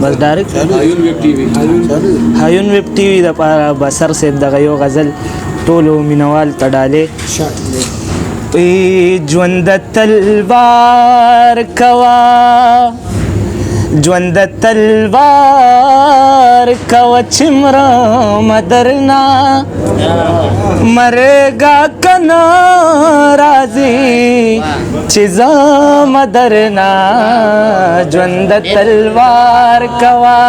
بس ډایرکټ هایون ویب ټي وي د پاره بسر صاحب دغه یو غزل ټولو مینوال ته ډالې ژوند تلوار کوا ژوند تلوار کوا چې مرم درنه مرګه کنه راځي چې زم درنه ژوند تلوار کوا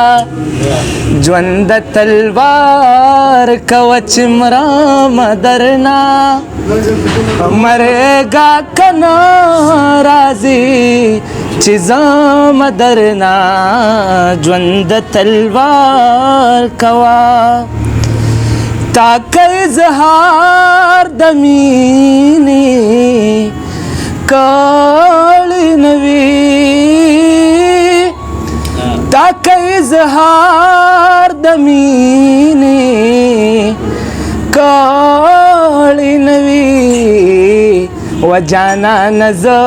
ژوند تلوار کوا چې مرم درنه مرګه کنه راځي چې زم درنه ژوند تلوار کوا تا که اظهار د مینې کړی نه وي تا که اظهار د مینې کړی نه وي و جانان زه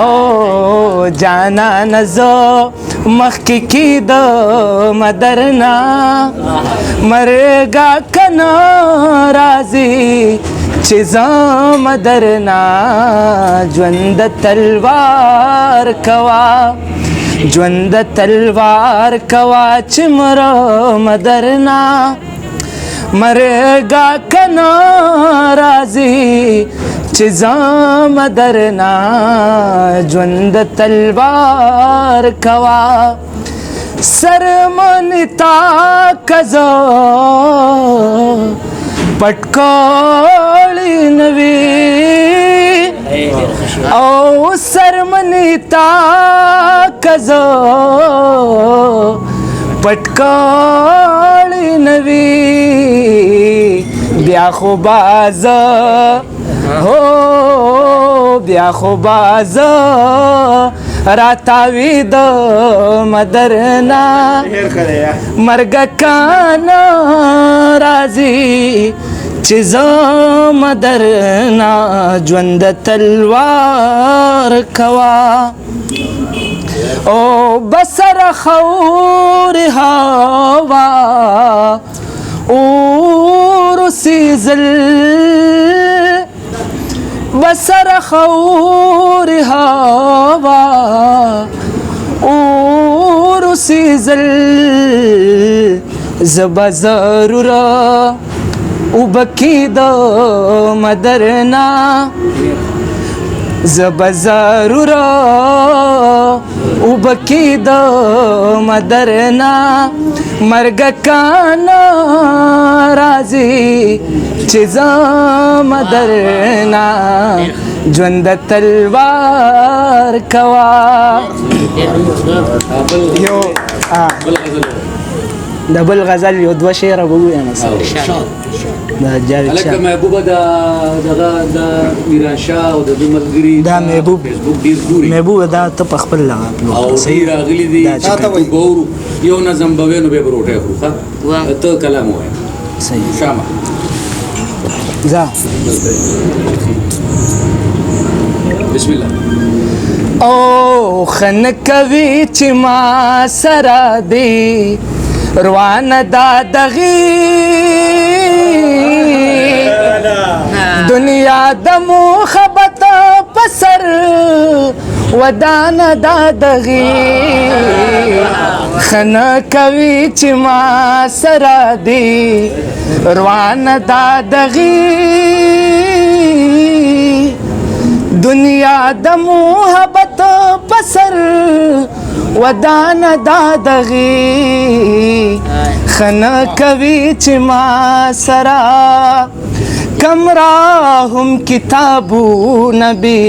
او جانان زه مخکې کېدم درنه مرګه کنه راځي چې زم درنه ژوند تلوار کوا ژوند تلوار کوا چې مرم درنه مرګه کنه راځي چې زم درنه ژوند تلوار کوا سرمنتا کزا پټکاړی نوی او سرمنتا کزا پټکاړی نوی بیا خو باز هو بیا خو باز راتاوی د مدرنا مرګ کانا راځي چې زم درنه ژوند تلوار کوا او بسر خور هوا اور سیزل بسر خور هوا اور سیزل زبا ضرورا وبکی د مدرنا زبا ضرورا وبکی د مدرنا مرګ کانا راځي چې زم درنه ژوند تلوار کوا یو د بل غزل یو دوه شعر به ووایم دا جاوید شاه هلکه محبوبه دغه د میران شاه او د دوی ملګري دا محبوب ډېر ګوري محبوب دا ته په خپل لغه او صحیح راغلي دي ګورو یو نظم به وینو به روټه خو ته کلام وایې صحیح شامه ځه بسم الله او خن کوي چې ما سره دی روان دا دغی دنیا د محبت پسر ودان دا دغی خن کوي چې ما سره دی روان دا دغی دنیا د محبت پسر ودان دا دغی خنا کوي چې ما سرا کمرا هم کتابو نبی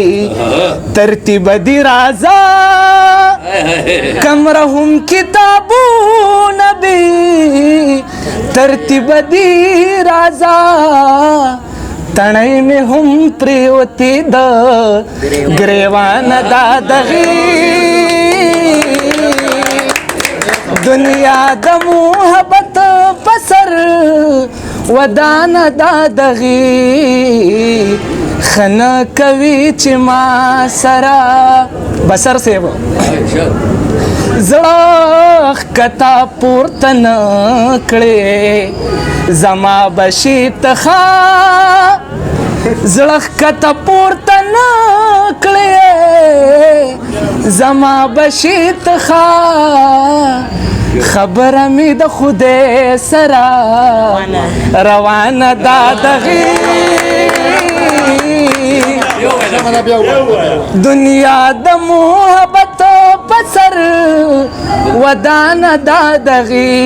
ترتیب دی رازا کمرا هم کتابو نبی ترتیب دی رازا تڼۍ مې هم پریوتی د ګریوان دا دغی دنیا د محبت پسر ودان دا دغی خنا کوي چې ما سرا بسر صاحب اچھا زړه کتا پورته نه کړې زما بشي تخا زړه کتا پورته نه کړې زما بشي تخا خبره مې د خدای سره روانه دا دغې دنیا د محبت پسر ودان دا دغې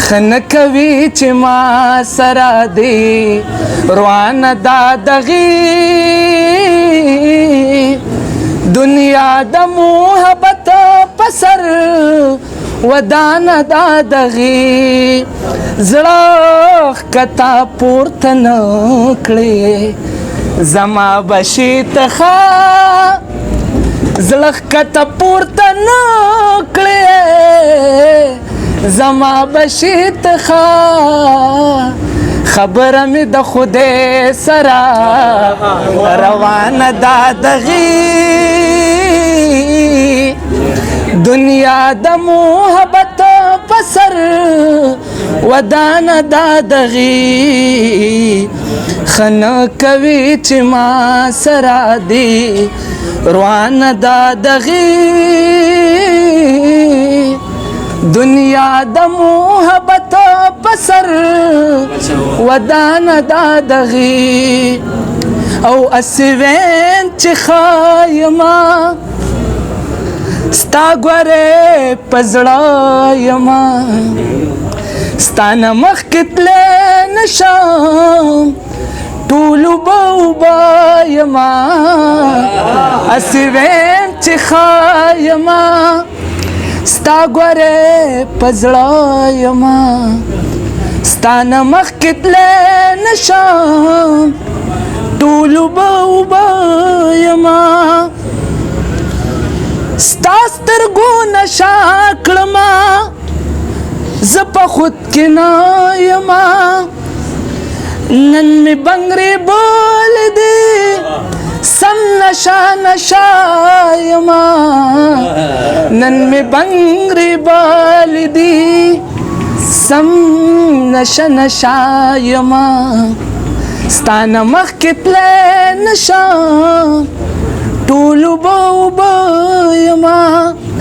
خنه کوي چې ما سره دی روانه دا دغې دنیا د محبت پسر ودان دا دغې زړه کتا پورته نه کړې زما بشي تخا زړه کتا پورته نه کړې زما بشي تخا خبره مې د خدای سره روانه دا دغې دنیا د محبت پسر ودان دا دغې خنه کوي چې ما سره دی روانه دا دغې دنیا د محبت پسر ودان دا دغې او اسوین چې خایما ستا ګوره پزړه یما ستانه مخکې تللی نشم ټولو به اوبه یما اسوین چې خایما ستا ګوره پزړه یما ستانه مخکې تللی نشم ټولو به اوبه یما ستا سترګو نشه کړما زه په خود کې نه یما نن مې بنګړې بول دي سم نشه نشه یما نن مې بنګړې بول دي سم نشه نشه یما ستانه مخکې تللی نشم ټولو به اوبه یما